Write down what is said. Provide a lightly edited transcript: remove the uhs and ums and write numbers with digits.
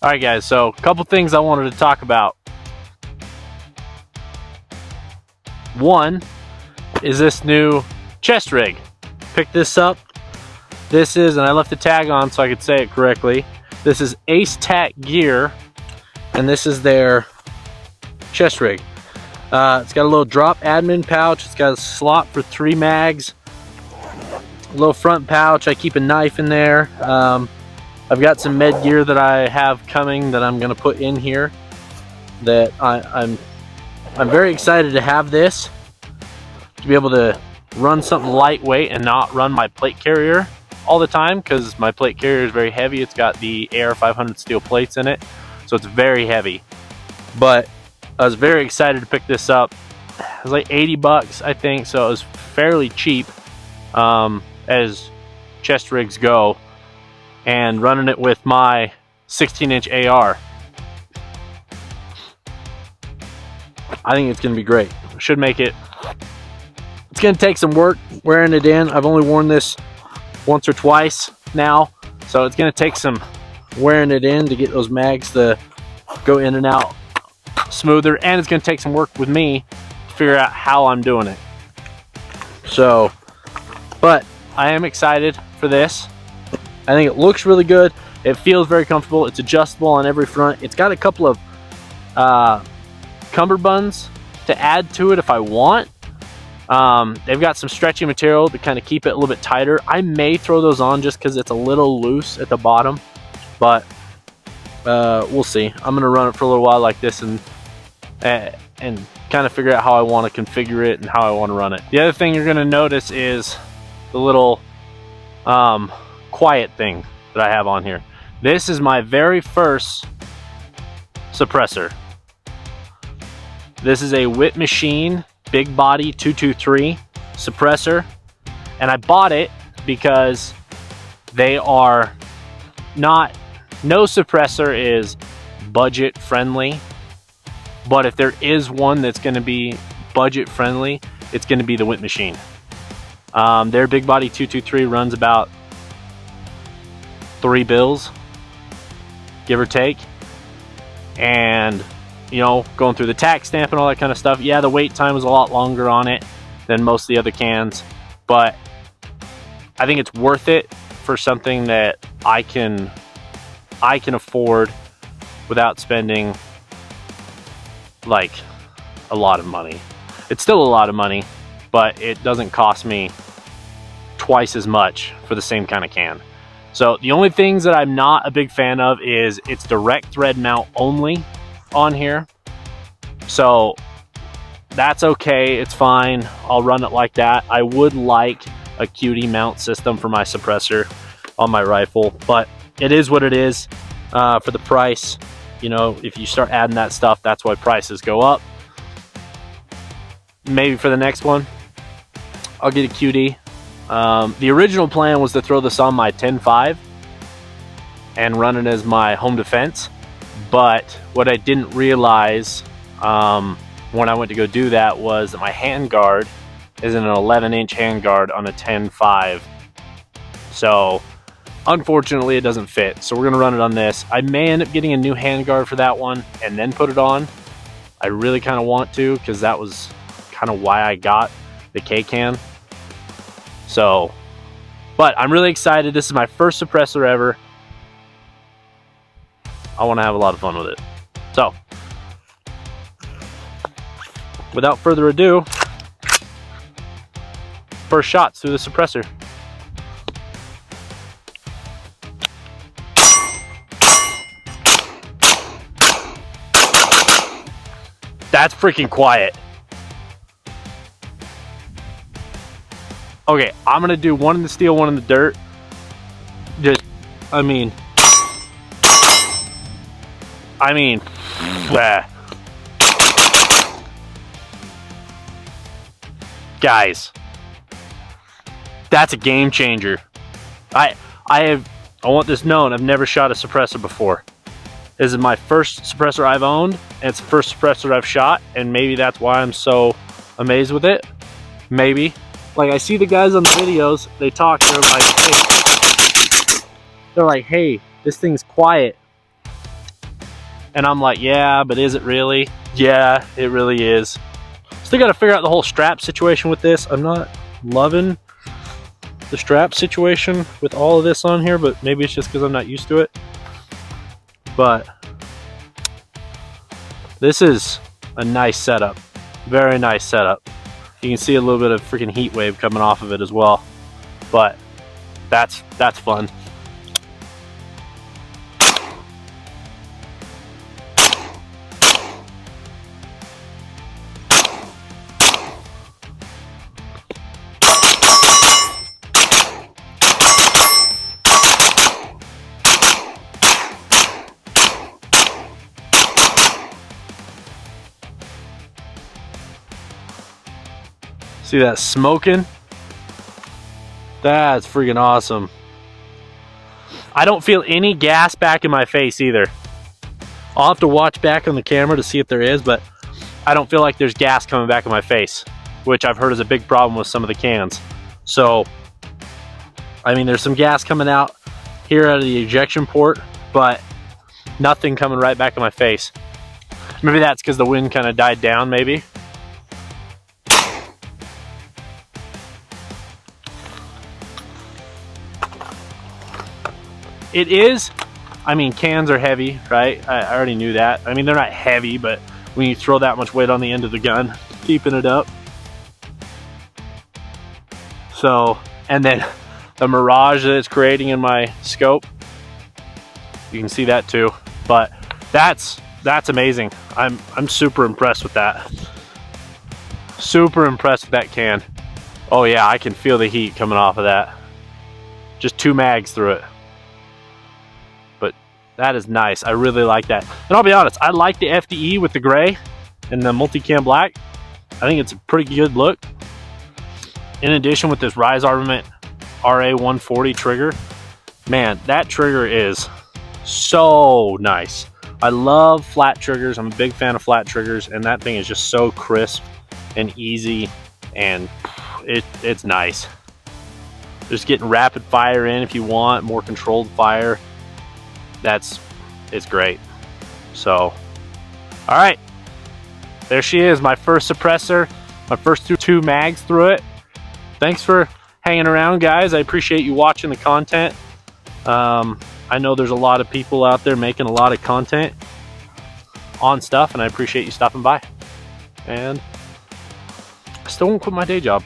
Alright guys, so a couple things I wanted to talk about. One is this new chest rig. Picked this up. This is, and I left the tag on so I could say it correctly, this is Ace Tack Gear, and this is their chest rig. It's got a little drop admin pouch, it's got a slot for 3 mags, a little front pouch, I keep a knife in there. I've got some med gear that I have coming that I'm going to put in here. That I'm very excited to have this, to be able to run something lightweight and not run my plate carrier all the time, because my plate carrier is very heavy. It's got the AR500 steel plates in it, so it's very heavy. But I was very excited to pick this up. It was like 80 bucks, I think, so it was fairly cheap as chest rigs go. And running it with my 16-inch AR, I think it's going to be great. Should make it. It's going to take some work wearing it in. I've only worn this once or twice now, so it's going to take some wearing it in to get those mags to go in and out smoother, and it's going to take some work with me to figure out how I'm doing it. So, but I am excited for this. I think it looks really good. It feels very comfortable. It's adjustable on every front. It's got a couple of cummerbunds to add to it if I want. They've got some stretchy material to kind of keep it a little bit tighter. I may throw those on just because it's a little loose at the bottom, but we'll see. I'm gonna run it for a little while like this and kind of figure out how I want to configure it and how I want to run it. The other thing you're gonna notice is the little quiet thing that I have on here. This is my very first suppressor. This is a Witt Machine big body 223 suppressor, and I bought it because they are not, no suppressor is budget friendly, but if there is one that's going to be budget friendly, it's going to be the Witt Machine. Their big body 223 runs about $3, give or take, and you know, going through the tax stamp and all that kind of stuff, yeah, the wait time was a lot longer on it than most of the other cans, but I think it's worth it for something that I can afford without spending like a lot of money. It's still a lot of money, but it doesn't cost me twice as much for the same kind of can. So the only things that I'm not a big fan of is it's direct thread mount only on here. So that's okay, it's fine. I'll run it like that. I would like a QD mount system for my suppressor on my rifle, but it is what it is. For the price, you know, if you start adding that stuff, that's why prices go up. Maybe for the next one, I'll get a QD. The original plan was to throw this on my 10.5 and run it as my home defense, but what I didn't realize when I went to go do that was that my handguard is an 11-inch handguard on a 10.5, so unfortunately it doesn't fit. So we're gonna run it on this. I may end up getting a new handguard for that one and then put it on. I really kind of want to, because that was kind of why I got the K-Can. So, but I'm really excited. This is my first suppressor ever. I want to have a lot of fun with it. So, without further ado, first shots through the suppressor. That's freaking quiet. Okay, I'm gonna do one in the steel, one in the dirt. Just, I mean, guys, that's a game changer. I want this known. I've never shot a suppressor before. This is my first suppressor I've owned, and it's the first suppressor I've shot, and maybe that's why I'm so amazed with it. Maybe. Like, I see the guys on the videos, they talk, they're like, hey, this thing's quiet. And I'm like, yeah, but is it really? Yeah, it really is. Still got to figure out the whole strap situation with this. I'm not loving the strap situation with all of this on here, but maybe it's just because I'm not used to it. But this is a nice setup. Very nice setup. You can see a little bit of freaking heat wave coming off of it as well. But that's fun. See that smoking? That's freaking awesome. I don't feel any gas back in my face either. I'll have to watch back on the camera to see if there is, but I don't feel like there's gas coming back in my face, which I've heard is a big problem with some of the cans. So, I mean, there's some gas coming out here out of the ejection port, but nothing coming right back in my face. Maybe that's because the wind kind of died down, maybe. It is, I mean, cans are heavy, right? I already knew that. I mean, they're not heavy, but when you throw that much weight on the end of the gun, keeping it up. So, and then the mirage that it's creating in my scope, you can see that too. But that's amazing. I'm super impressed with that. Super impressed with that can. Oh yeah, I can feel the heat coming off of that. Just 2 mags through it. That is nice. I really like that. And I'll be honest, I like the FDE with the gray and the multicam black. I think it's a pretty good look. In addition, with this Rise Armament RA140 trigger, man, that trigger is so nice. I love flat triggers. I'm a big fan of flat triggers, and that thing is just so crisp and easy, and it's nice. Just getting rapid fire in if you want, more controlled fire. It's great. So, all right, there she is, my first suppressor, my first 2 mags through it. Thanks for hanging around, guys. I appreciate you watching the content. I know there's a lot of people out there making a lot of content on stuff, and I appreciate you stopping by. And I still won't quit my day job.